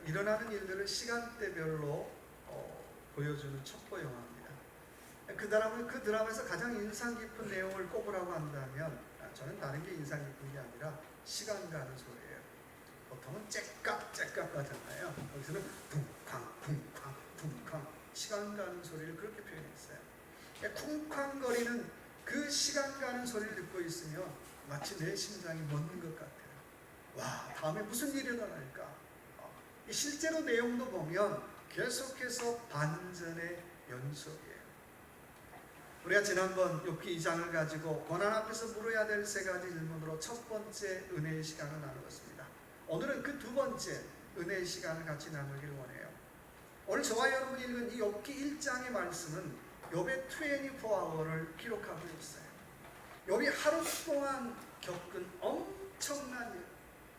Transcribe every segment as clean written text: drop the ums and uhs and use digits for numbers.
일어나는 일들을 시간대별로 보여주는 첩보 영화입니다. 그 드라마에서 가장 인상 깊은 내용을 꼽으라고 한다면 저는 다른 게 인상 깊은 게 아니라 시간 가는 소리예요. 보통은 째깍 가잖아요. 여기서는 쿵쾅 시간 가는 소리를 그렇게 표현했어요. 쿵쾅거리는 그 시간 가는 소리를 듣고 있으면 마치 내 심장이 멎는 것 같아요. 와, 다음에 무슨 일이 일어날까? 실제로 내용도 보면 계속해서 반전의 연속이에요. 우리가 지난번 욥기 2장을 가지고 고난 앞에서 물어야 될 세 가지 질문으로 첫 번째 은혜의 시간을 나누었습니다. 오늘은 그 두 번째 은혜의 시간을 같이 나누기를 원해요. 오늘 저와 여러분이 읽은 이 욥기 1장의 말씀은 욥의 24hour를 기록하고 있어요. 욥이 하루 동안 겪은 엄청난 일,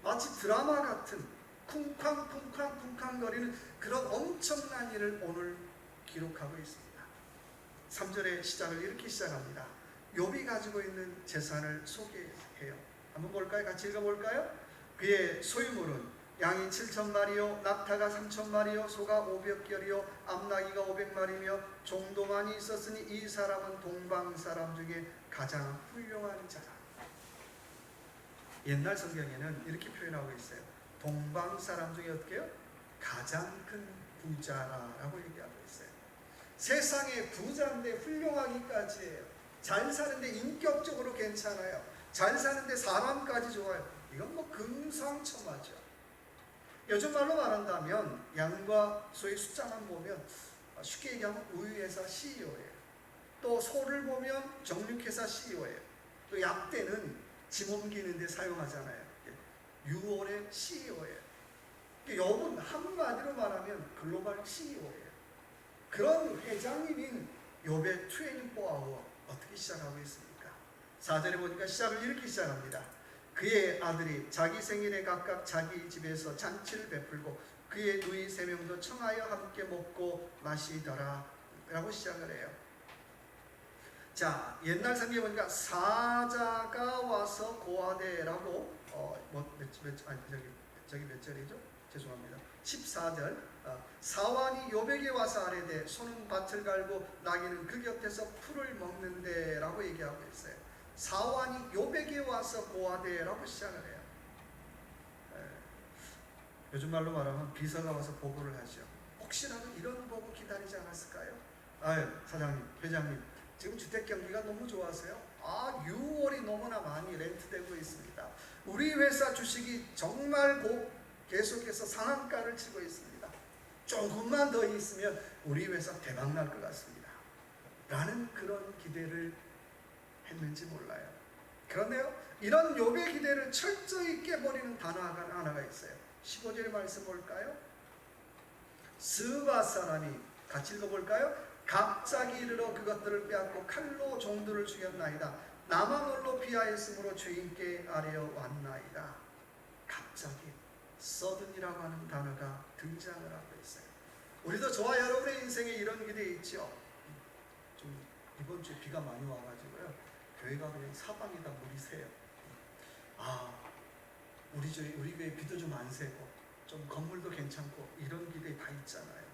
마치 드라마 같은 쿵쾅 거리는 그런 엄청난 일을 오늘 기록하고 있습니다. 3절의 시작을 이렇게 시작합니다. 욥이 가지고 있는 재산을 소개해요. 한번 볼까요? 같이 읽어볼까요? 그의 소유물은 양이 7,000마리요 낙타가 3,000마리요 소가 500결이요 암나귀가 500마리며 종도 많이 있었으니 이 사람은 동방 사람 중에 가장 훌륭한 자라. 옛날 성경에는 이렇게 표현하고 있어요. 동방 사람 중에 어떻게 해요? 가장 큰 부자라고 얘기하고 있어요. 세상에 부자인데 훌륭하기까지 해요. 잘 사는데 인격적으로 괜찮아요. 잘 사는데 사람까지 좋아요. 이건 뭐 금상첨화죠. 요즘 말로 말한다면 양과 소의 숫자만 보면 쉽게 얘기하면 우유회사 CEO예요. 또 소를 보면 정육회사 CEO예요. 또 약대는 짐 옮기는 데 사용하잖아요. 6월의 CEO예요. 욥은 한마디로 말하면 글로벌 CEO예요. 그런 회장님인 욥의 24hour 어떻게 시작하고 있습니까? 4절에 보니까 시작을 이렇게 시작합니다. 그의 아들이 자기 생일에 각각 자기 집에서 잔치를 베풀고 그의 누이 3명도 청하여 함께 먹고 마시더라 라고 시작을 해요. 자, 옛날 성경에 보니까 사자가 와서 고하되라고 저기 몇 절이죠? 죄송합니다. 14절 사환이 욥에게 와서 아뢰되 소는 밭을 갈고 나귀는 그 곁에서 풀을 먹는데 라고 얘기하고 있어요. 사환이 욥에게 와서 고하되라고 시작을 해요. 요즘 말로 말하면 비서가 와서 보고를 하죠. 혹시라도 이런 보고 기다리지 않았을까요? 아유, 사장님, 회장님, 지금 주택 경기가 너무 좋아서요. 6월이 너무나 많이 렌트되고 있습니다. 우리 회사 주식이 정말 계속해서 상한가를 치고 있습니다. 조금만 더 있으면 우리 회사 대박 날 것 같습니다. 라는 그런 기대를 했는지 몰라요. 그런데요, 이런 욥의 기대를 철저히 깨버리는 단어가 하나가 있어요. 15절의 말씀 볼까요? 스바 사람이 같이 읽어볼까요? 갑자기 이르러 그것들을 빼앗고 칼로 종들을 죽였나이다. 나만 홀로 피하였으므로 주인께 아뢰어 왔나이다. 갑자기 sudden이라고 하는 단어가 등장을 하고 있어요. 우리도 저와 여러분의 인생에 이런 기대 있죠. 좀 이번 주에 비가 많이 와가지고요, 교회가 그냥 사방에다 물이 새요. 우리 교회 비도 좀 안 새고 좀 건물도 괜찮고 이런 기대 다 있잖아요.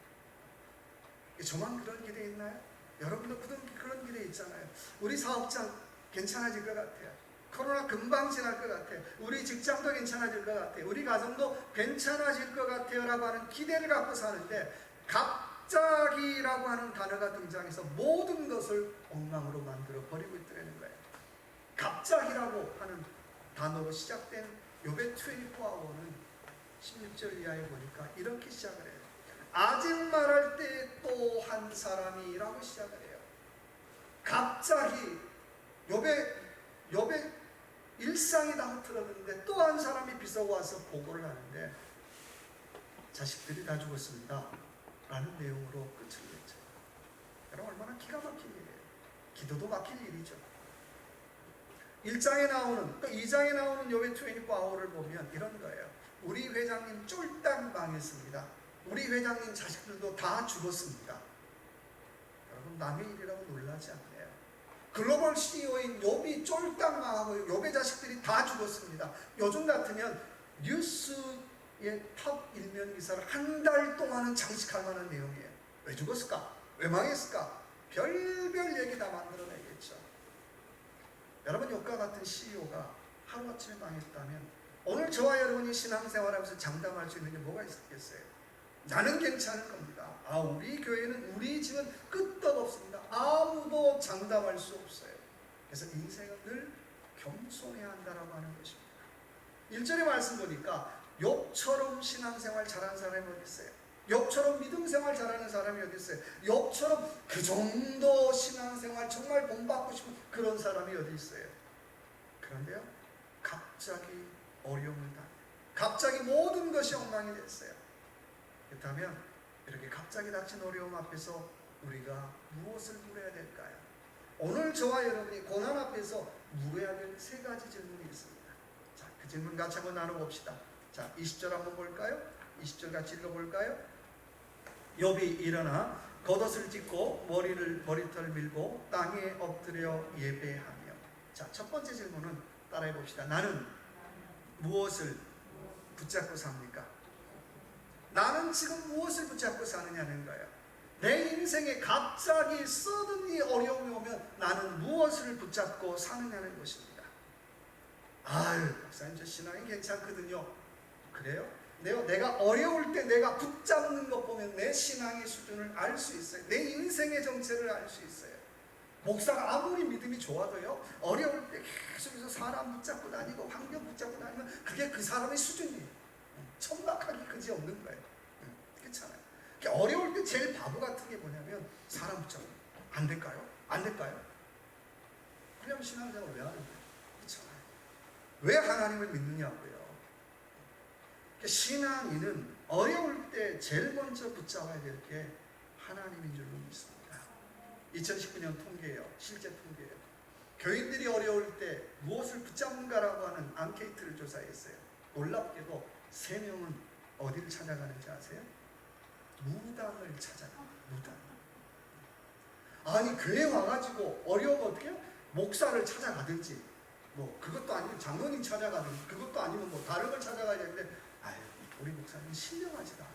저만 그런 기대 있나요? 여러분도 그런 기대 있잖아요. 우리 사업장 괜찮아질 것 같아요. 코로나 금방 지날 것 같아요. 우리 직장도 괜찮아질 것 같아요. 우리 가정도 괜찮아질 것 같아요 라고 하는 기대를 갖고 사는데 갑자기라고 하는 단어가 등장해서 모든 것을 엉망으로 만들어 버리고 있다는 거예요. 갑자기라고 하는 단어로 시작된 욥의 24hour는 16절 이하에 보니까 이렇게 시작을 해요. 아직 말할 때 또 한 사람이라고 시작을 해요. 갑자기 욥의 일상이 다 흐트러졌는데 또 한 사람이 비서와서 보고를 하는데 자식들이 다 죽었습니다 라는 내용으로 끝을 냈죠. 여러분, 얼마나 기가 막힌 일이에요. 기도도 막힐 일이죠. 1장에 나오는, 또 2장에 나오는 욥의 24hour를 보면 이런 거예요. 우리 회장님 쫄딱 망했습니다. 우리 회장님 자식들도 다 죽었습니다. 여러분, 남의 일이라고 놀라지 않네요. 글로벌 CEO인 욥이 쫄딱 망하고 욥의 자식들이 다 죽었습니다. 요즘 같으면 뉴스 탑 일면 기사를 한 달 동안은 장식할 만한 내용이에요. 왜 죽었을까? 왜 망했을까? 별별 얘기 다 만들어내겠죠. 여러분, 욕과 같은 CEO가 하루아침에 망했다면 오늘 저와 여러분이 신앙생활하면서 장담할 수 있는 게 뭐가 있겠어요? 나는 괜찮을 겁니다. 우리 교회는, 우리 집은 끄떡없습니다. 아무도 장담할 수 없어요. 그래서 인생은 늘 겸손해야 한다라고 하는 것입니다. 1절의 말씀 보니까 욥처럼 신앙생활 잘하는 사람이 어디 있어요? 욥처럼 믿음생활 잘하는 사람이 어디 있어요? 욥처럼 그 정도 신앙생활 정말 본받고 싶은 그런 사람이 어디 있어요? 그런데요, 갑자기 어려움을 당해요. 갑자기 모든 것이 엉망이 됐어요. 그렇다면 이렇게 갑자기 닥친 어려움 앞에서 우리가 무엇을 물어야 될까요? 오늘 저와 여러분이 고난 앞에서 물어야 될 3가지 질문이 있습니다. 자, 그 질문 같이 한번 나눠봅시다. 자, 20절 한번 볼까요? 20절 같이 읽어볼까요? 욥이 일어나 겉옷을 찢고 머리털을 밀고 땅에 엎드려 예배하며. 자, 첫 번째 질문은 따라해 봅시다. 나는 무엇을 붙잡고 삽니까? 나는 지금 무엇을 붙잡고 사느냐는 거예요. 내 인생에 갑자기 서든이 어려움이 오면 나는 무엇을 붙잡고 사느냐는 것입니다. 목사님, 저 신앙이 괜찮거든요. 그래요? 내가 어려울 때 내가 붙잡는 것 보면 내 신앙의 수준을 알 수 있어요. 내 인생의 정체를 알 수 있어요. 목사가 아무리 믿음이 좋아도요, 어려울 때 계속해서 사람 붙잡고 다니고 환경 붙잡고 다니면 그게 그 사람의 수준이에요. 천박하기 그지 없는 거예요. 그렇잖아요. 어려울 때 제일 바보 같은 게 뭐냐면 사람 붙잡고 안 될까요? 안 될까요? 그냥 신앙생활 왜 하는 거예요? 그렇잖아요. 왜 하나님을 믿느냐고요. 신앙인은 어려울 때 제일 먼저 붙잡아야 될 게 하나님인 줄로 믿습니다. 2019년 통계예요. 실제 통계예요. 교인들이 어려울 때 무엇을 붙잡는가라고 하는 앙케이트를 조사했어요. 놀랍게도 3명은 어디를 찾아가는지 아세요? 무당을 찾아가요. 무당. 아니, 교회 와가지고 어려우면 어떻게 해요? 목사를 찾아가든지, 그것도 아니면 장로님 찾아가든지, 그것도 아니면 다른 걸 찾아가야 되는데, 우리 목사님은 신령하지도 않아.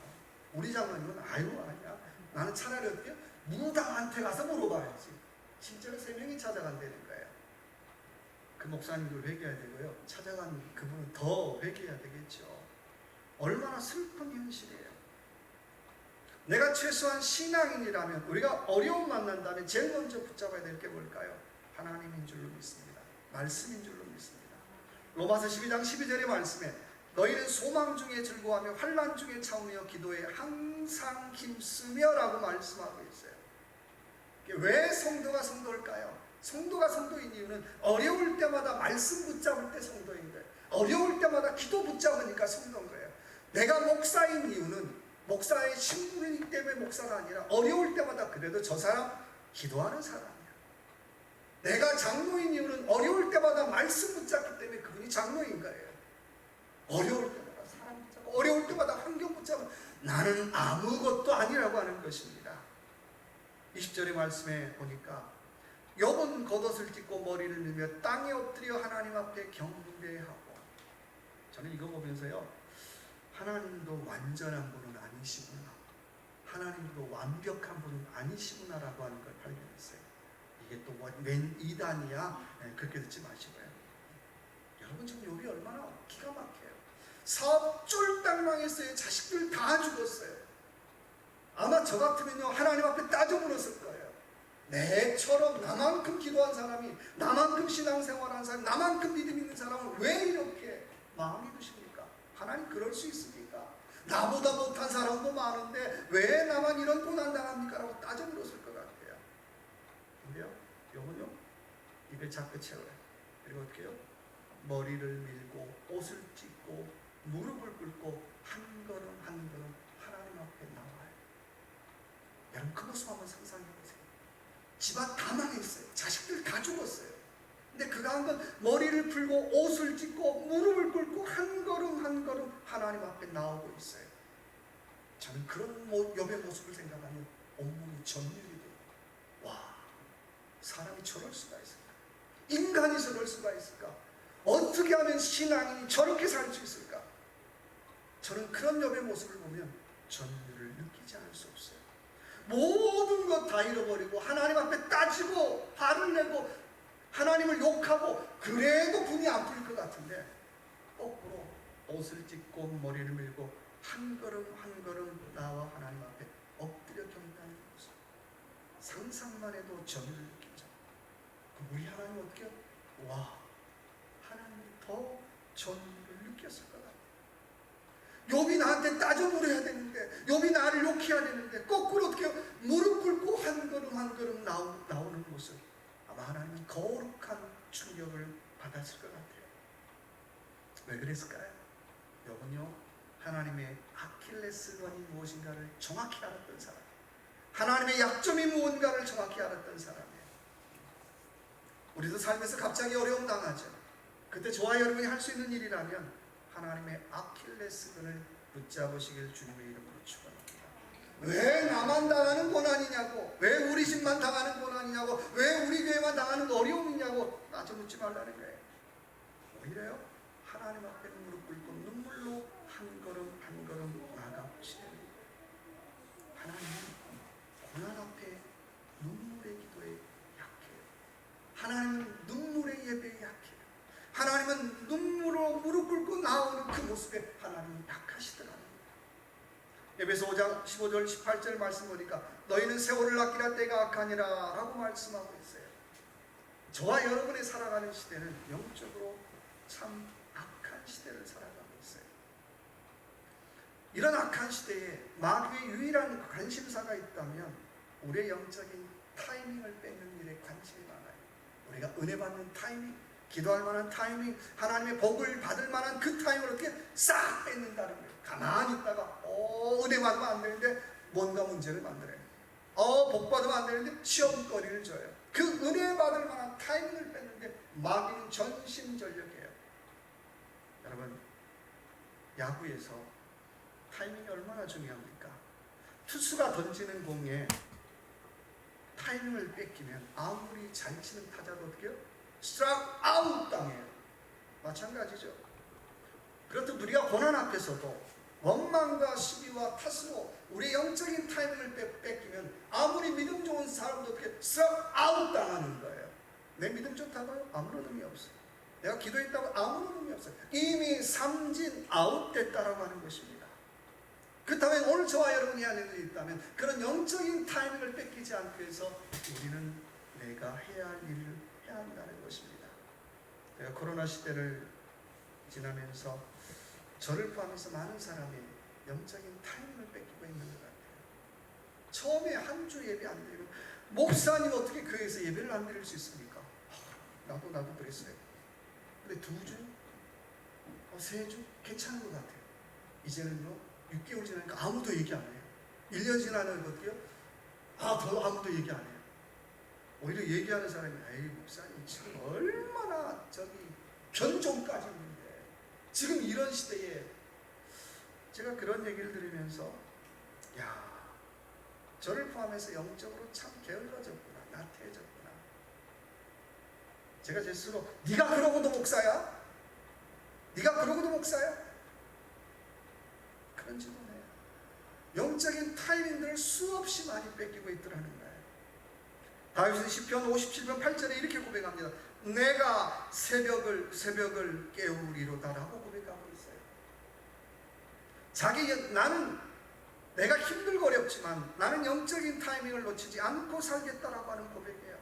우리 장로님은 아니야. 나는 차라리 어떻게 무당한테 가서 물어봐야지. 실제로 3명이 찾아간다는 거예요. 그 목사님도 회개해야 되고요. 찾아간 그분은 더 회개해야 되겠죠. 얼마나 슬픈 현실이에요. 내가 최소한 신앙인이라면 우리가 어려움 만난다면 제일 먼저 붙잡아야 될 게 뭘까요? 하나님인 줄로 믿습니다. 말씀인 줄로 믿습니다. 로마서 12장 12절의 말씀에 너희는 소망 중에 즐거워하며 환난 중에 참으며 기도에 항상 힘쓰며 라고 말씀하고 있어요. 왜 성도가 성도일까요? 성도가 성도인 이유는 어려울 때마다 말씀 붙잡을 때 성도인 거예요. 어려울 때마다 기도 붙잡으니까 성도인 거예요. 내가 목사인 이유는 목사의 신분이기 때문에 목사가 아니라 어려울 때마다 그래도 저 사람 기도하는 사람이야. 내가 장로인 이유는 어려울 때마다 말씀 붙잡기 때문에 그분이 장로인 거예요. 어려울 때마다 사람 붙잡고 어려울 때마다 환경 붙잡고 나는 아무것도 아니라고 하는 것입니다. 20절의 말씀에 보니까 욥은 겉옷을 찢고 머리를 밀며 땅에 엎드려 하나님 앞에 경배하고. 저는 이거 보면서요, 하나님도 완전한 분은 아니시구나, 하나님도 완벽한 분은 아니시구나라고 하는 걸 발견했어요. 이게 또 웬 이단이야? 그렇게 듣지 마시고요. 여러분, 지금 욥이 얼마나 기가 막혀요. 사업 쫄딱 망했어요. 자식들 다 죽었어요. 아마 저 같으면요, 하나님 앞에 따져 물었을 거예요. 내처럼 나만큼 기도한 사람이, 나만큼 신앙생활한 사람, 나만큼 믿음 있는 사람을 왜 이렇게 마음이 두십니까? 하나님 그럴 수 있습니까? 나보다 못한 사람도 많은데 왜 나만 이런 고난 당합니까? 라고 따져 물었을 것 같아요. 근데요, 욥은요, 입에 자꾸 채워요. 그리고 어떻게 해요? 머리를 밀고 옷을 찢고 무릎을 꿇고 한 걸음 한 걸음 하나님 앞에 나와요. 여러분, 그 모습 한번 상상해 보세요. 집안 다 망했어요. 자식들 다 죽었어요. 근데 그가 한 건 머리를 풀고 옷을 찢고 무릎을 꿇고 한 걸음 한 걸음 하나님 앞에 나오고 있어요. 저는 그런 욥의 모습을 생각하면 온몸이 전율이 돼요. 와, 사람이 저럴 수가 있을까? 인간이 저럴 수가 있을까? 어떻게 하면 신앙인이 저렇게 살 수 있을까? 저는 그런 욥의 모습을 보면 전율을 느끼지 않을 수 없어요. 모든 것 다 잃어버리고 하나님 앞에 따지고 화를 내고 하나님을 욕하고 그래도 분이 안 풀릴 것 같은데 거꾸로 옷을 찢고 머리를 밀고 한 걸음 한 걸음 나와 하나님 앞에 엎드려 경배하는 모습, 상상만 해도 전율을 느끼죠. 그럼 우리 하나님 어떻게 해요? 와, 하나님이 더 전율을 느꼈을 것 같아요. 욥이 나한테 따져 물어야 되는데, 욥이 나를 욕해야 되는데 거꾸로 어떻게 해요? 무릎 꿇고 한 걸음 한 걸음 나오는 모습, 아마 하나님은 거룩한 충격을 받았을 것 같아요. 왜 그랬을까요? 욥은요, 하나님의 아킬레스건이 무엇인가를 정확히 알았던 사람, 하나님의 약점이 무언가를 정확히 알았던 사람이에요. 우리도 삶에서 갑자기 어려움 당하죠. 그때 저와 여러분이 할 수 있는 일이라면 하나님의 아킬레스건을 붙잡으시길 주님의 이름으로 축원합니다. 왜 나만 당하는 고난이냐고, 왜 우리 집만 당하는 고난이냐고, 왜 우리 교회만 당하는 어려움이냐고 따져 묻지 말라는 거예요. 오히려요, 하나님 앞에 무릎 꿇고 눈물로 한 걸음 한 걸음 나아가보시는 거예요. 하나님은 고난 앞에 눈물의 기도에 약해요. 하나님은 눈물의 예배에 약해요. 하나님은 눈물로 무릎 꿇고 나오는 그 모습에 하나님은 약하시더라고요. 에베소 5장 15절 18절 말씀 보니까 너희는 세월을 아끼라 때가 악하니라 라고 말씀하고 있어요. 저와 여러분이 살아가는 시대는 영적으로 참 악한 시대를 살아가고 있어요. 이런 악한 시대에 마귀의 유일한 관심사가 있다면 우리의 영적인 타이밍을 뺏는 일에 관심이 많아요. 우리가 은혜 받는 타이밍, 기도할 만한 타이밍, 하나님의 복을 받을 만한 그 타이밍을 어떻게 싹 뺏는다는 거예요. 가만히 있다가 은혜 받으면 안 되는데 뭔가 문제를 만들어요. 복 받으면 안 되는데 시험거리를 줘요. 그 은혜 받을 만한 타이밍을 뺏는데 마귀는 전심전력이에요. 여러분, 야구에서 타이밍이 얼마나 중요합니까? 투수가 던지는 공에 타이밍을 뺏기면 아무리 잘 치는 타자도 어떻게 해요? 스트라이크 아웃 당해요. 마찬가지죠. 그렇듯 우리가 고난 앞에서도 원망과 시비와 탓으로 우리의 영적인 타이밍을 뺏기면 아무리 믿음 좋은 사람도 어떻게 스트라이크 아웃 당하는 거예요. 내 믿음 좋다고요? 아무런 의미 없어요. 내가 기도했다고 아무런 의미 없어요. 이미 삼진 아웃됐다라고 하는 것입니다. 그렇다면 오늘 저와 여러분이 해야 할 일이 있다면 그런 영적인 타이밍을 뺏기지 않기 위해서 우리는 내가 해야 할 일을 해야 한다는 것입니다. 제가 코로나 시대를 지나면서 저를 포함해서 많은 사람이 영적인 타이밍을 뺏기고 있는 것 같아요. 처음에 한 주 예배 안 드리면 목사님 어떻게 교회에서 예배를 안 드릴 수 있습니까? 나도 그랬어요. 근데 2주? 3주? 괜찮은 것 같아요. 이제는요 6개월 지나니까 아무도 얘기 안 해요. 1년 지나는 어떻게요? 더 아무도 얘기 안 해요. 오히려 얘기하는 사람이 에이 목사님 지금 얼마나 변종까지 있는데 지금 이런 시대에 제가 그런 얘기를 들으면서 야, 저를 포함해서 영적으로 참 게을러졌구나, 나태해졌구나. 제가 제 스스로 네가 그러고도 목사야? 네가 그러고도 목사야? 그런 질문해요. 영적인 타이밍들을 수없이 많이 뺏기고 있더라는 거예요. 다윗은 시편 57편 8절에 이렇게 고백합니다. 내가 새벽을 깨우리로다라고 고백하고 있어요. 나는 내가 힘들고 어렵지만 나는 영적인 타이밍을 놓치지 않고 살겠다라고 하는 고백이에요.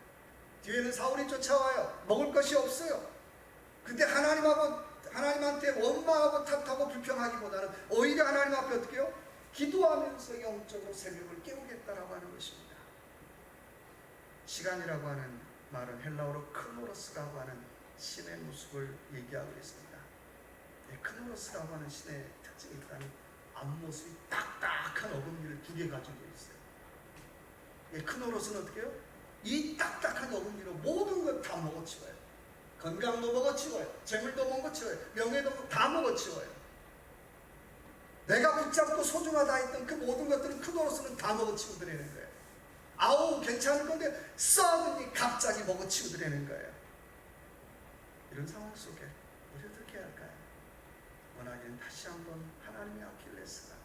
뒤에는 사울이 쫓아와요. 먹을 것이 없어요. 근데 하나님한테 원망하고 탓하고 불평하기보다는 오히려 하나님 앞에 어떻게 해요? 기도하면서 영적으로 새벽을 깨우겠다라고 하는 것입니다. 시간이라고 하는 말은 헬라어로 크노로스라고 하는 신의 모습을 얘기하고 있습니다. 크노로스라고 하는 신의 특징이 있다면 앞모습이 딱딱한 어금니를 2개 가지고 있어요. 크노로스는 어떻게 해요? 이 딱딱한 어금니로 모든 것 다 먹어치워요. 건강도 먹어치워요. 재물도 먹어치워요. 명예도 다 먹어치워요. 내가 붙잡고 소중하다 했던 그 모든 것들은 크노로스는 다 먹어치우더라는 거예요. 아우 괜찮을 건데 썩으니 갑자기 먹어치우더라는 거예요. 이런 상황 속에 우리 어떻게 해야 할까요? 원하기는 다시 한번 하나님 하나님의 아킬레스건.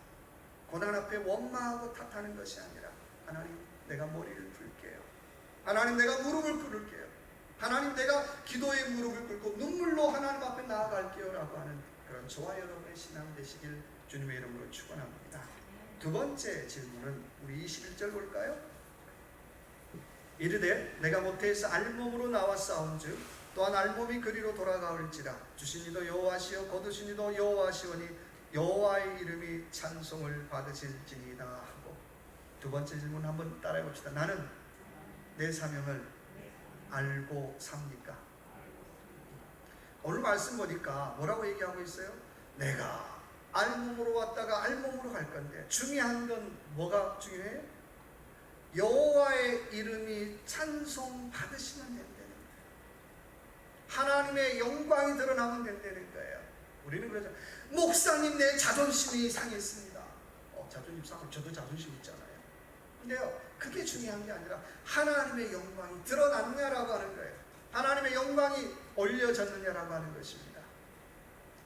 고난 앞에 원망하고 탓하는 것이 아니라 하나님 내가 머리를 풀게요. 하나님 내가 무릎을 꿇을게요. 하나님 내가 기도의 무릎을 꿇고 눈물로 하나님 앞에 나아갈게요 라고 하는 그런 저와 여러분의 신앙 되시길 주님의 이름으로 축원합니다. 두 번째 질문은 우리 21절 볼까요? 이르되 내가 모태에서 알몸으로 나와 싸운즉 또한 알몸이 그리로 돌아가올지라 주신 이도 여호와시요 거두신 이도 여호와시오니 여호와의 이름이 찬송을 받으실지니이다 하고, 두 번째 질문 한번 따라해 봅시다. 나는 내 사명을 알고 삽니까? 오늘 말씀 보니까 뭐라고 얘기하고 있어요? 내가 알몸으로 왔다가 알몸으로 갈 건데 중요한 건 뭐가 중요해요? 여호와의 이름이 찬송 받으시면 된다는 거예요. 하나님의 영광이 드러나면 된다는 거예요. 우리는 그러죠. 목사님 내 자존심이 상했습니다. 자존심 상하고 저도 자존심 있잖아요. 근데요, 그게 중요한 게 아니라 하나님의 영광이 드러났냐라고 하는 거예요. 하나님의 영광이 올려졌느냐라고 하는 것입니다.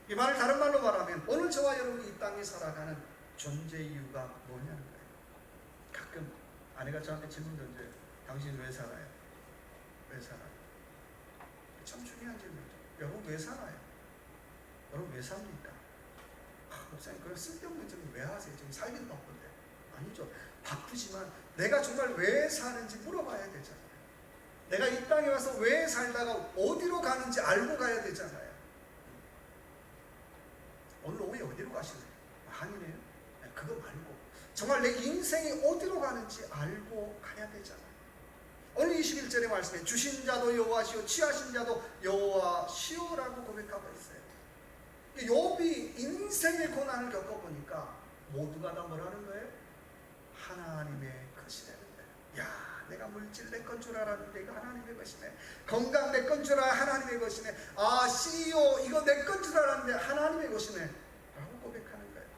이 말을 다른 말로 말하면 오늘 저와 여러분이 이 땅에 살아가는 존재 이유가 뭐냐는 거예요. 가끔 아내가 저한테 질문 던져요. 당신 왜 살아요? 왜 살아요? 참 중요한 질문이죠. 여러분 왜 살아요? 여러분 왜 삽니까? 목사님 그런 쓸데없는 질문 왜 하세요? 지금 살기도 바쁜데. 아니죠. 바쁘지만 내가 정말 왜 사는지 물어봐야 되잖아요. 내가 이 땅에 와서 왜 살다가 어디로 가는지 알고 가야 되잖아요. 오늘 오후에 어디로 가실래요? 아니네요. 그거 말고 정말 내 인생이 어디로 가는지 알고 가야 되잖아요. 오늘 21절의 말씀에 주신 자도 여호와시오 취하신 자도 여호와시오라고 고백하고 있어요. 욥이 인생의 고난을 겪어보니까 모두가 다 뭐라는 거예요? 하나님의 것이라는 거예요. 야, 내가 물질 내 건 줄 알았는데 이거 하나님의 것이네. 건강 내 건 줄 알아 하나님의 것이네. CEO 이거 내 건 줄 알았는데 하나님의 것이네 라고 고백하는 거예요.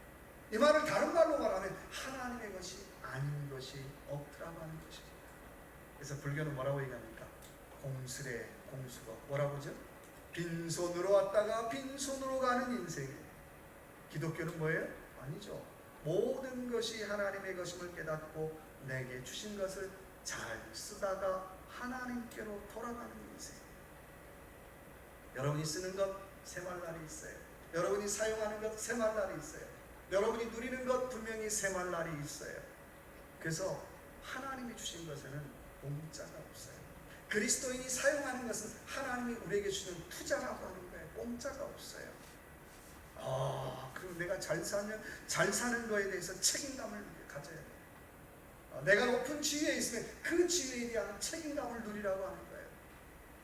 이 말을 다른 말로 말하면 하나님의 것이 아닌 것이 없더라고 하는 것입니다. 그래서 불교는 뭐라고 얘기합니까? 공수래 공수거. 뭐라고 하죠? 빈손으로 왔다가 빈손으로 가는 인생이에요. 기독교는 뭐예요? 아니죠. 모든 것이 하나님의 것임을 깨닫고 내게 주신 것을 잘 쓰다가 하나님께로 돌아가는 인생이에요. 여러분이 쓰는 것 샘할 날이 있어요. 여러분이 사용하는 것 샘할 날이 있어요. 여러분이 누리는 것 분명히 샘할 날이 있어요. 그래서 하나님이 주신 것에는 공짜가 없어요. 그리스도인이 사용하는 것은 하나님이 우리에게 주는 투자라고 하는 거예요. 공짜가 없어요. 그럼 내가 잘 사는 거에 대해서 책임감을 가져야 돼요. 내가 높은 지위에 있으면 그 지위에 대한 책임감을 누리라고 하는 거예요.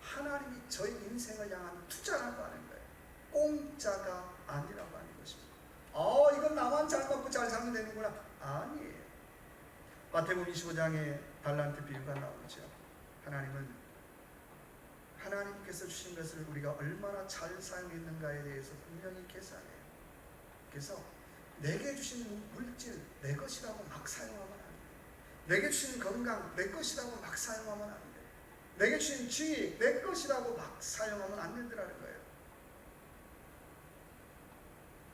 하나님이 저희 인생을 향한 투자라고 하는 거예요. 공짜가 아니라고 하는 것입니다. 이건 나만 잘 먹고 잘 살면 되는구나. 아니에요. 마태복음 25장에 달란트 비유가 나오죠. 하나님께서 주신 것을 우리가 얼마나 잘 사용했는가에 대해서 분명히 계산해요. 그래서 내게 주신 물질 내 것이라고 막 사용하면 안 돼요. 내게 주신 건강 내 것이라고 막 사용하면 안 돼요. 내게 주신 지위 내 것이라고 막 사용하면 안 된다는 거예요.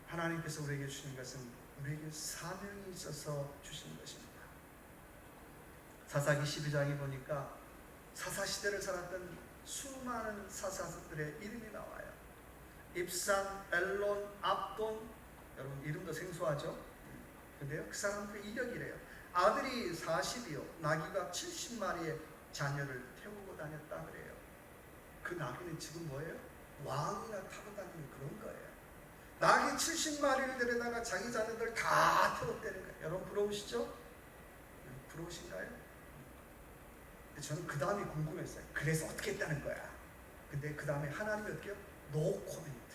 하나님께서 우리에게 주신 것은 우리에게 사명이 있어서 주신 것입니다. 사사기 12장에 보니까 사사시대를 살았던 수많은 사사들의 이름이 나와요. 입산, 엘론, 압돈, 여러분 이름도 생소하죠? 근데요, 그 사람들의 이력이래요. 아들이 40이요 나귀가 70마리의 자녀를 태우고 다녔다 그래요. 그 나귀는 지금 뭐예요? 왕이나 타고 다니는 그런 거예요. 나귀 70마리를 데려다가 자기 자녀들 다 태웠다는 거예요. 여러분 부러우시죠? 부러우신가요? 저는 그 다음이 궁금했어요. 그래서 어떻게 했다는 거야. 근데 그 다음에 하나님이 어떻게 해요? 노 코멘트.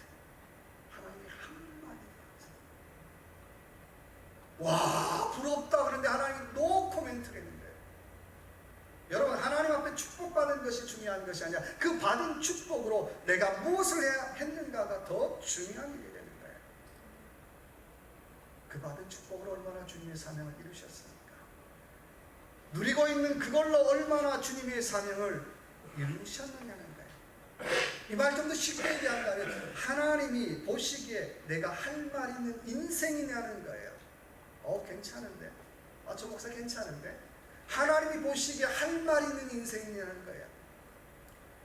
하나님이 한마디. 와 부럽다 그런데 하나님이 노 코멘트를 했는데, 여러분 하나님 앞에 축복받은 것이 중요한 것이 아니라 그 받은 축복으로 내가 무엇을 해야 했는가가 더 중요한 일이 되는 거예요. 그 받은 축복으로 얼마나 주님의 사명을 이루셨습니까? 누리고 있는 그걸로 얼마나 주님의 사명을 이루셨느냐는 거예요. 이 말 좀 더 쉽게 얘기한다면 하나님이 보시기에 내가 할 말 있는 인생이냐는 거예요. 괜찮은데? 저 목사 괜찮은데? 하나님이 보시기에 할 말 있는 인생이냐는 거예요.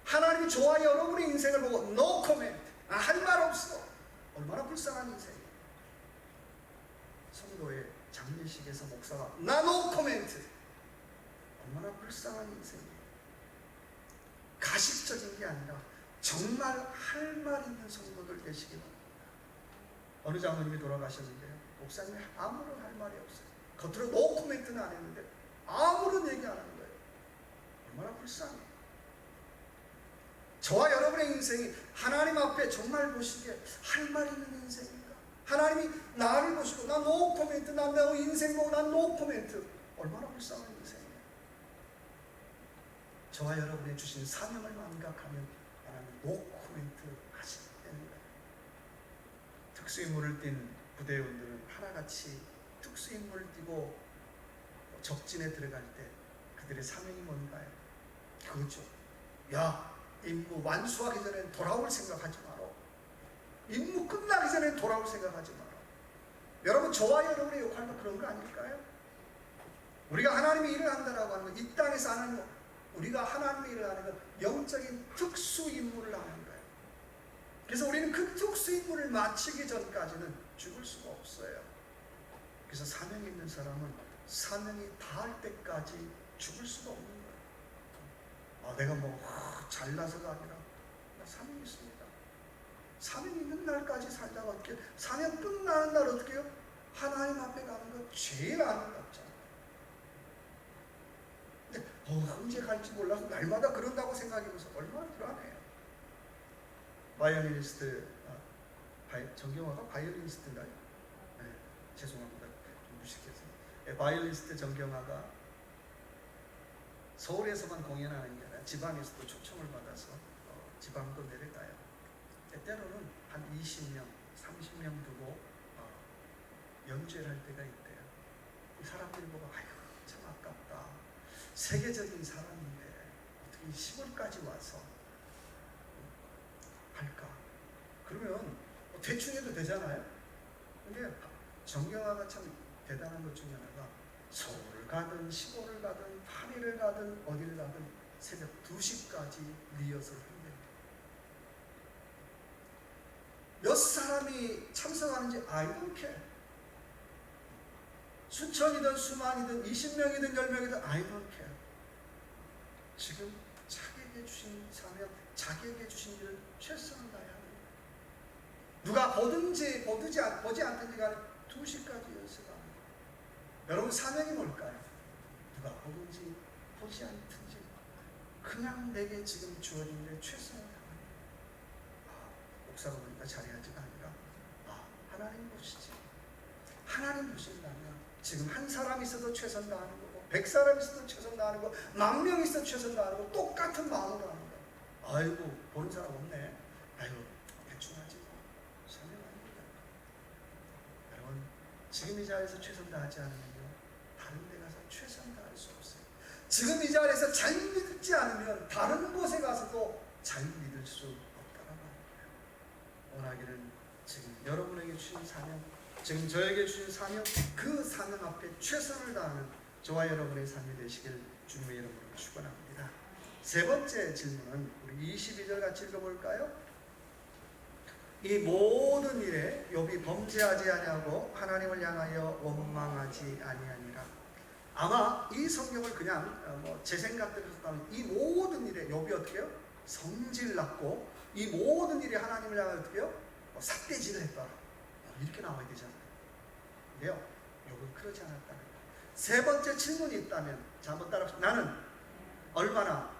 하나님이 저와 여러분의 인생을 보고 no comment, 할 말 없어. 얼마나 불쌍한 인생이에요. 성도의 장례식에서 목사가 나 no comment, 얼마나 불쌍한 인생이에요. 가식적인 게 아니라 정말 할 말 있는 성도들 되시기 바랍니다. 어느 장로님이 돌아가셨는데요, 목사님이 아무런 할 말이 없어요. 겉으로 노 코멘트는 안 했는데 아무런 얘기 안 하는 거예요. 얼마나 불쌍해요. 저와 여러분의 인생이 하나님 앞에 정말 보시기에 할 말 있는 인생인가? 하나님이 나를 보시고 난 노 코멘트, 난 내 인생 보고 난 노 코멘트, 얼마나 불쌍한 인생이에요. 저와 여러분의 주신 사명을 망각하면 하나님 노 코멘트 하시는 거예요. 특수임무를 띈 부대원들은 하나같이 특수임무를 띠고 적진에 들어갈 때 그들의 사명이 뭔가요? 그거죠. 야, 임무 완수하기 전에 돌아올 생각하지 마라. 임무 끝나기 전에 돌아올 생각하지 마라. 여러분, 저와 여러분의 역할도 그런 거 아닐까요? 우리가 하나님의 일을 한다라고 하는 건, 이 땅에서 하는, 우리가 하나님의 일을 하는 건 영적인 특수 임무를 하는 거예요. 그래서 우리는 그 특수 임무를 마치기 전까지는 죽을 수가 없어요. 그래서 사명이 있는 사람은 사명이 다할 때까지 죽을 수가 없는 거예요. 내가 잘나서가 아니라 사명이 있습니다. 사명이 있는 날까지 살다가 어떻게, 사명 끝나는 날 어떻게 해요? 하나님 앞에 가는 거 제일 아름답잖아요. 근데 언제 갈지 몰라서 날마다 그런다고 생각해보면서 얼마나 불안해요. 바이올리니스트, 정경화가 바이올리니스트인가요? 네, 죄송합니다. 좀 무식해서. 바이올리니스트 정경화가 서울에서만 공연하는 게 아니라 지방에서도 초청을 받아서 지방도 내려가요. 때로는 한 20명, 30명 두고 연주를 할 때가 있대요. 이 사람들이 보고 아이고 참 아깝다. 세계적인 사람인데 어떻게 시골까지 와서 할까? 그러면 대충 해도 되잖아요. 근데 정경화가 참 대단한 것 중에 하나가 서울을 가든 시골을 가든 파리를 가든 어디를 가든 새벽 2시까지 리허설을 한대요. 몇 사람이 참석하는지 I don't care. 수천이든 수만이든 20명이든 10명이든 I don't care. 지금 자기에게 주신 사명, 자기에게 주신 일을 최선을 다해야 합니다. 누가 보든지 보지 않든지 간에 2시까지 연습하는 거예요. 여러분, 사명이 뭘까요? 누가 보든지 보지 않든지 그냥 내게 지금 주어진 일에 최선을 다하는 거예요. 목사가 보니까 잘해야지가 아니라 하나님 보시지. 하나님 보신다면 지금 한 사람 있어도 최선 다하는 거고 100사람 있어도 최선 다하는 거고 10,000명 있어도 최선 다하는 거, 똑같은 마음으로 하는 거예요. 아이고 보는 사람 없네. 아이고 대충 하지 뭐. 사명 아닙니다. 여러분, 지금 이 자리에서 최선 다하지 않으면요, 다른 데 가서 최선 다할 수 없어요. 지금 이 자리에서 잘 믿지 않으면 다른 곳에 가서도 잘 믿을 수 없다라고 합니다. 원하기는 지금 여러분에게 주신 사명, 지금 저에게 주신 사명, 그 사명 앞에 최선을 다하는 저와 여러분의 삶이 되시길 주님의 이름으로 축원합니다. 세 번째 질문은 우리 22절 같이 읽어볼까요? 이 모든 일에 욥이 범죄하지 아니하고 하나님을 향하여 원망하지 아니하니라. 아마 이 성경을 그냥 제 생각대로 썼다면 이 모든 일에 욥이 어떻게 해요? 성질났고 이 모든 일에 하나님을 향하여 어떻게 해요? 삿대질을 했더라. 이렇게 나와야 되잖아요. 근데요, 욥은 그러지 않았다는 거예요. 세 번째 질문이 있다면, 자 한번 따라합시다. 나는 얼마나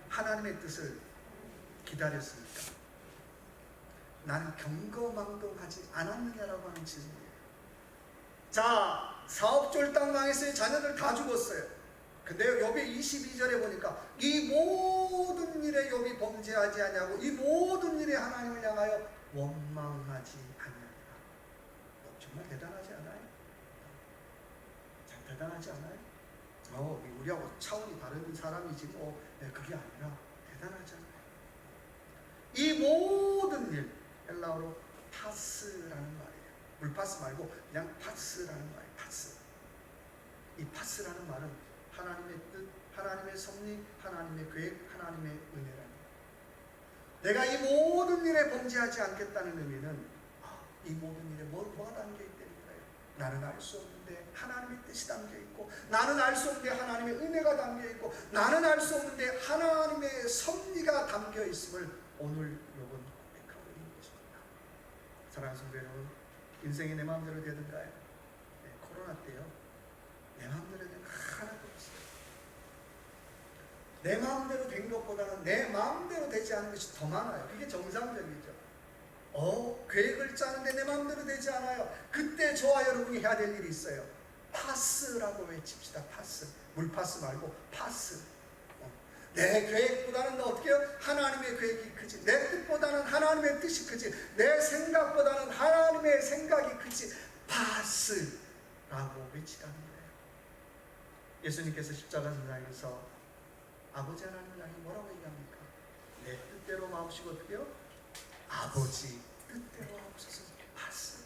하나님의 뜻을 기다렸습니까? 나는 경거망동하지 않았느냐라고 하는 질문이에요. 자, 사업 쫄딱 망했어요. 자녀들 다 죽었어요. 근데 욥의 22절에 보니까 이 모든 일에 욥이 범죄하지 아니하고 이 모든 일에 하나님을 향하여 원망하지 아니하니라. 정말 대단하지 않아요? 참 대단하지 않아요? 우리하고 차원이 다른 사람이지 그게 아니라 대단하지 않아요? 모든 일, 헬라어로 파스라는 말이에요. 물파스 말고 그냥 파스라는 말이에요. 파스. 이 파스라는 말은 하나님의 뜻, 하나님의 섭리, 하나님의 계획, 하나님의 은혜라는 거예요. 내가 이 모든 일에 범죄하지 않겠다는 의미는 이 모든 일에 뭐가 담겨 있다는 거예요. 나는 알 수 없는데 하나님의 뜻이 담겨 있고, 나는 알 수 없는데 하나님의 은혜가 담겨 있고, 나는 알 수 없는데 하나님의 섭리가 담겨 있음을 오늘 여러분 고백하고 있는 것입니다. 사랑하는 성도 여러분, 인생이 내 마음대로 되든가요? 네, 코로나 때요, 내 마음대로 되는 거 하나도 없어요. 내 마음대로 된 것보다는 내 마음대로 되지 않은 것이 더 많아요. 그게 정상적이죠. 계획을 짜는데 내 마음대로 되지 않아요. 그때 저와 여러분이 해야 될 일이 있어요. 파스라고 외칩시다. 파스. 물파스 말고 파스. 내 계획보다는 어떻게 해요? 하나님의 계획이 크지. 내 뜻보다는 하나님의 뜻이 크지. 내 생각보다는 하나님의 생각이 크지. 파스라고 외치라는 거예요. 예수님께서 십자가 전장에서 아버지 하나님을 향해 뭐라고 얘기합니까? 내 뜻대로 마옵시고 어떻게 해요? 아버지 뜻대로 하옵소서. 파스.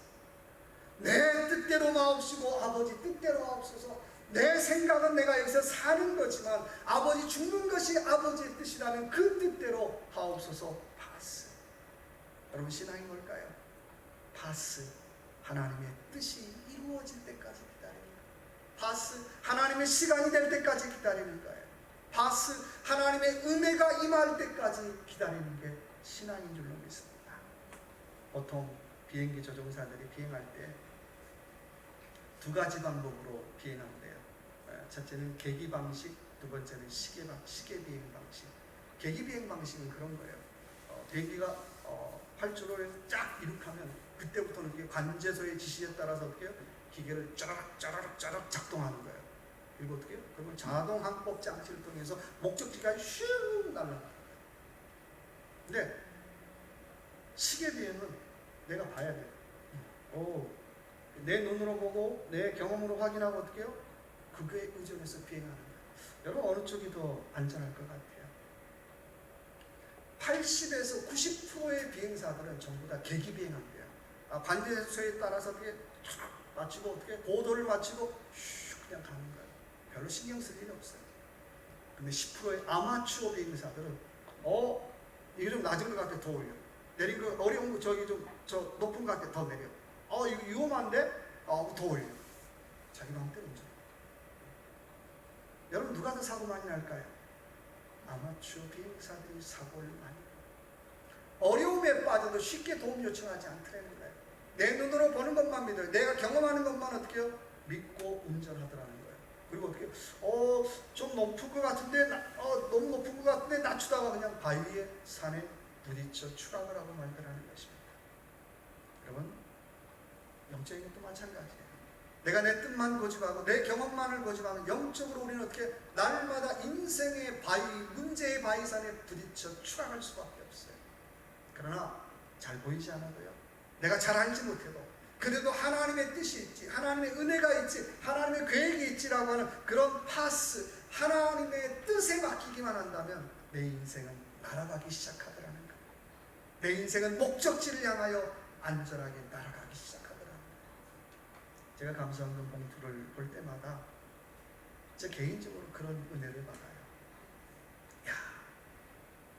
내 뜻대로 마옵시고 아버지 뜻대로 하옵소서. 내 생각은 내가 여기서 사는 거지만 아버지 죽는 것이 아버지의 뜻이라는 그 뜻대로 하옵소서. 파스. 여러분, 신앙이 뭘까요? 파스. 하나님의 뜻이 이루어질 때까지 기다리는 거예요. 파스. 하나님의 시간이 될 때까지 기다리는 거예요. 파스. 하나님의 은혜가 임할 때까지 기다리는 게 신앙인 줄로 믿습니다. 보통 비행기 조종사들이 비행할 때 두 가지 방법으로 비행한대요. 첫째는 계기 방식, 두 번째는 시계 비행 방식. 계기 비행 방식은 그런 거예요. 비행기가 활주로에 쫙 이륙하면 그때부터는 이게 관제소의 지시에 따라서 어떻게 해요? 기계를 짜라락 작동하는 거예요. 그리고 어떻게 해요? 그러면 자동 항법 장치를 통해서 목적지까지 슉 날아가요. 근데 시계 비행은 내가 봐야 돼요. 내 눈으로 보고 내 경험으로 확인하고 어떻게 해요? 그거에 의존해서 비행하는 거예요. 여러분, 어느 쪽이 더 안전할 것 같아요? 80에서 90%의 비행사들은 전부 다 계기 비행한대요. 관제소에 따라서 어떻게 쫙 맞추고 어떻게 고도를 맞추고 슉 그냥 가는 거예요. 별로 신경 쓸 일이 없어요. 근데 10%의 아마추어 비행사들은 이거 좀 낮은 것 같아, 더 올려. 내린 거 어려운 거 저 높은 것 같아, 더 내려. 이거 위험한데? 더 올려. 자기 마음대로 움직여. 여러분, 누가 더 사고 많이 날까요? 아마추어 비행사들이 사고를 많이 나요. 어려움에 빠져도 쉽게 도움 요청하지 않더라는 거예요. 내 눈으로 보는 것만 믿어요. 내가 경험하는 것만 어떻게 해요? 믿고 운전하더라는 거예요. 그리고 어떻게 좀 높은 것 같은데 너무 높은 것 같은데 낮추다가 그냥 바위에 산에 부딪혀 추락을 하고 말더라는 것입니다. 여러분, 영적인 것도 마찬가지예요. 내가 내 뜻만 고집하고 내 경험만을 고집하면 영적으로 우리는 어떻게 날마다 인생의 문제의 바위산에 부딪혀 추락할 수밖에 없어요. 그러나 잘 보이지 않아도요, 내가 잘 알지 못해도 그래도 하나님의 뜻이 있지, 하나님의 은혜가 있지, 하나님의 계획이 있지라고 하는 그런 파스, 하나님의 뜻에 맡기기만 한다면 내 인생은 날아가기 시작하더라는 거예요. 내 인생은 목적지를 향하여 안전하게 날아가기 시작하더라는 거예요. 제가 감사원금 봉투를 볼 때마다 제 개인적으로 그런 은혜를 받아요.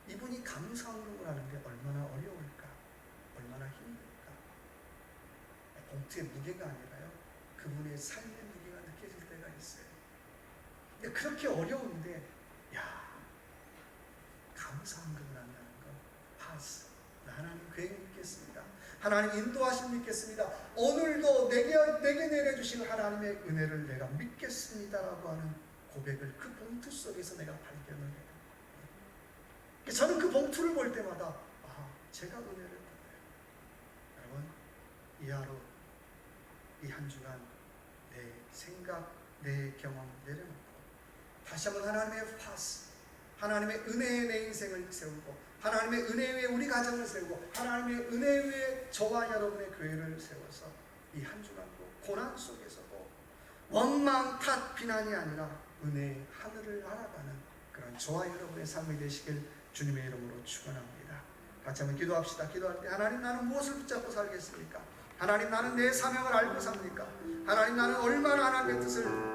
이분이 감사원금을 하는 게 얼마나 어려울까, 얼마나 힘들까. 봉투의 무게가 아니라요, 그분의 삶의 무게가 느껴질 때가 있어요. 근데 그렇게 어려운데 감사원금을 한다는 거, 파스. 하나님 계획 믿겠습니다. 하나님 인도하심 믿겠습니다. 오늘도 내게 내려주신 하나님의 은혜를 내가 믿겠습니다라고 하는 고백을 그 봉투 속에서 내가 발견을 해요. 저는 그 봉투를 볼 때마다 제가 은혜를 받아요. 여러분, 이 하루, 이 한 주간 내 생각, 내 경험 내려놓고 다시 한번 하나님의 파스, 하나님의 은혜에 내 인생을 세우고, 하나님의 은혜 위에 우리 가정을 세우고, 하나님의 은혜 위에 저와 여러분의 교회를 세워서 이 한 주간도 고난 속에서도 원망, 탓, 비난이 아니라 은혜의 하늘을 날아가는 그런 저와 여러분의 삶이 되시길 주님의 이름으로 축원합니다. 같이 한번 기도합시다. 기도할 때 하나님 나는 무엇을 붙잡고 살겠습니까? 하나님 나는 내 사명을 알고 삽니까? 하나님 나는 얼마나 하나님의 뜻을